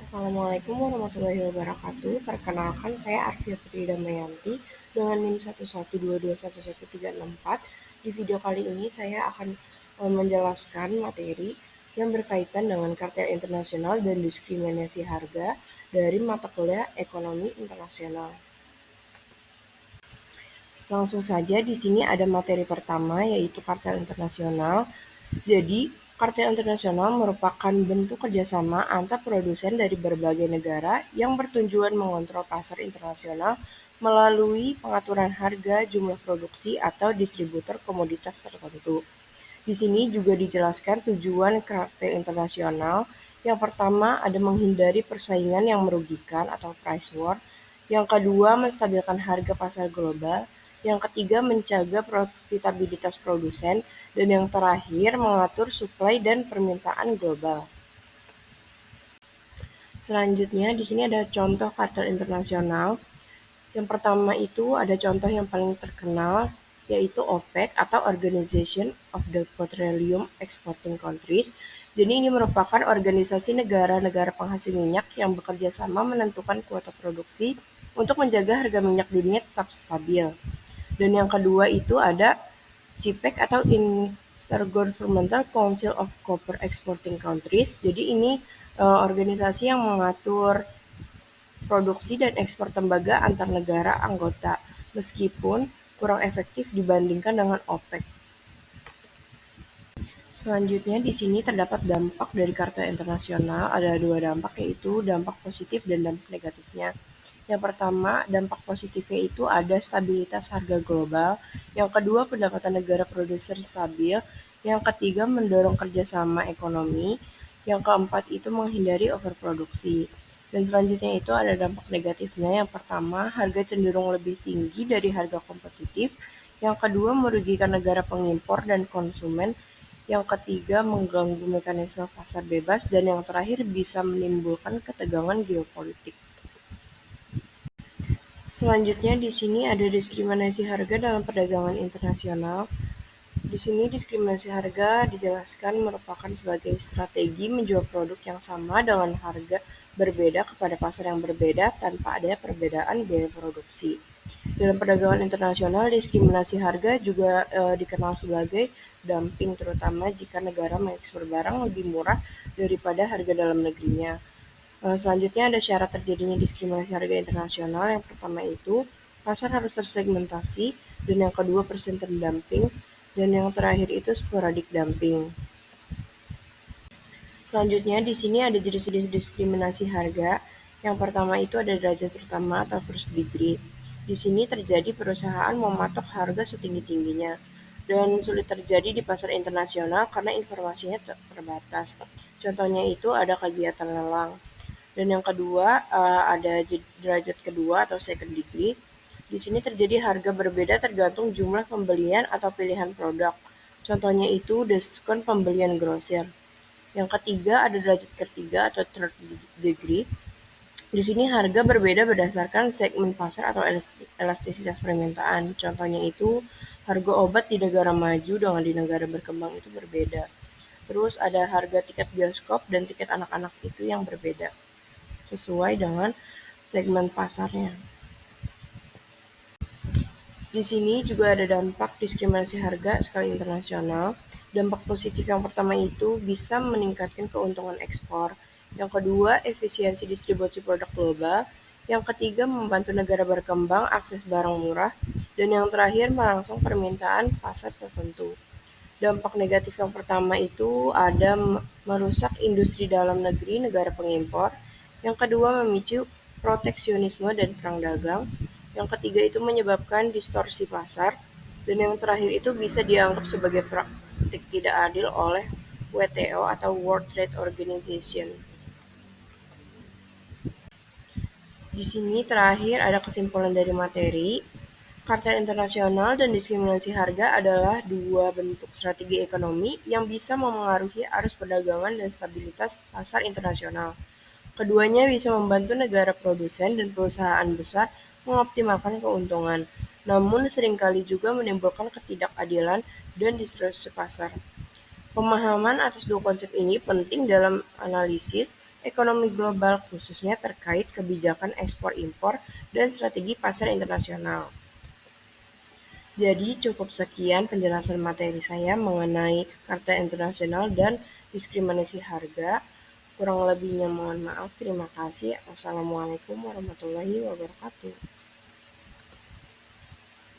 Assalamualaikum warahmatullahi wabarakatuh. Perkenalkan, saya Arvia Putri Damayanti dengan NIM 112211364. Di video kali ini saya akan menjelaskan materi yang berkaitan dengan kartel internasional dan diskriminasi harga dari mata kuliah Ekonomi Internasional. Langsung saja, di sini ada materi pertama yaitu kartel internasional. Jadi, kartel internasional merupakan bentuk kerjasama antar produsen dari berbagai negara yang bertujuan mengontrol pasar internasional melalui pengaturan harga, jumlah produksi, atau distributor komoditas tertentu. Di sini juga dijelaskan tujuan kartel internasional. Yang pertama ada menghindari persaingan yang merugikan atau price war. Yang kedua menstabilkan harga pasar global. Yang ketiga menjaga profitabilitas produsen. Dan yang terakhir mengatur suplai dan permintaan global. Selanjutnya di sini ada contoh kartel internasional. Yang pertama itu ada contoh yang paling terkenal yaitu OPEC atau Organization of the Petroleum Exporting Countries. Jadi ini merupakan organisasi negara-negara penghasil minyak yang bekerja sama menentukan kuota produksi untuk menjaga harga minyak dunia tetap stabil. Dan yang kedua itu ada CPEC atau Intergovernmental Council of Copper Exporting Countries. Jadi ini organisasi yang mengatur produksi dan ekspor tembaga antar negara anggota, meskipun kurang efektif dibandingkan dengan OPEC. Selanjutnya di sini terdapat dampak dari kartel internasional. Ada dua dampak, yaitu dampak positif dan dampak negatifnya. Yang pertama, dampak positifnya itu ada stabilitas harga global. Yang kedua, pendapatan negara produser stabil. Yang ketiga, mendorong kerjasama ekonomi. Yang keempat itu menghindari overproduksi. Dan selanjutnya itu ada dampak negatifnya. Yang pertama, harga cenderung lebih tinggi dari harga kompetitif. Yang kedua, merugikan negara pengimpor dan konsumen. Yang ketiga, mengganggu mekanisme pasar bebas. Dan yang terakhir, bisa menimbulkan ketegangan geopolitik. Selanjutnya di sini ada diskriminasi harga dalam perdagangan internasional. Di sini diskriminasi harga dijelaskan merupakan sebagai strategi menjual produk yang sama dengan harga berbeda kepada pasar yang berbeda tanpa adanya perbedaan biaya produksi. Dalam perdagangan internasional, diskriminasi harga juga dikenal sebagai dumping, terutama jika negara mengekspor barang lebih murah daripada harga dalam negerinya. Selanjutnya ada syarat terjadinya diskriminasi harga internasional. Yang pertama itu pasar harus tersegmentasi, dan yang kedua persentase dumping, dan yang terakhir itu sporadik dumping. Selanjutnya di sini ada jenis-jenis diskriminasi harga. Yang pertama itu ada derajat pertama atau first degree. Di sini terjadi perusahaan mematok harga setinggi-tingginya dan sulit terjadi di pasar internasional karena informasinya terbatas. Contohnya itu ada kegiatan lelang. Dan yang kedua ada derajat kedua atau second degree. Di sini terjadi harga berbeda tergantung jumlah pembelian atau pilihan produk. Contohnya itu diskon pembelian grosir. Yang ketiga ada derajat ketiga atau third degree. Di sini harga berbeda berdasarkan segmen pasar atau elastisitas permintaan. Contohnya itu harga obat di negara maju dengan di negara berkembang itu berbeda. Terus ada harga tiket bioskop dan tiket anak-anak itu yang berbeda sesuai dengan segmen pasarnya. Di sini juga ada dampak diskriminasi harga skala internasional. Dampak positif yang pertama itu bisa meningkatkan keuntungan ekspor. Yang kedua, efisiensi distribusi produk global. Yang ketiga, membantu negara berkembang akses barang murah. Dan yang terakhir, merangsang permintaan pasar tertentu. Dampak negatif yang pertama itu ada merusak industri dalam negeri negara pengimpor. Yang kedua, memicu proteksionisme dan perang dagang. Yang ketiga itu menyebabkan distorsi pasar. Dan yang terakhir itu bisa dianggap sebagai praktik tidak adil oleh WTO atau World Trade Organization. Di sini terakhir ada kesimpulan dari materi. Kartel internasional dan diskriminasi harga adalah dua bentuk strategi ekonomi yang bisa memengaruhi arus perdagangan dan stabilitas pasar internasional. Keduanya bisa membantu negara produsen dan perusahaan besar mengoptimalkan keuntungan, namun seringkali juga menimbulkan ketidakadilan dan distorsi pasar. Pemahaman atas dua konsep ini penting dalam analisis ekonomi global, khususnya terkait kebijakan ekspor-impor dan strategi pasar internasional. Jadi cukup sekian penjelasan materi saya mengenai Kartel Internasional dan diskriminasi harga. Kurang lebihnya mohon maaf. Terima kasih. Wassalamualaikum warahmatullahi wabarakatuh.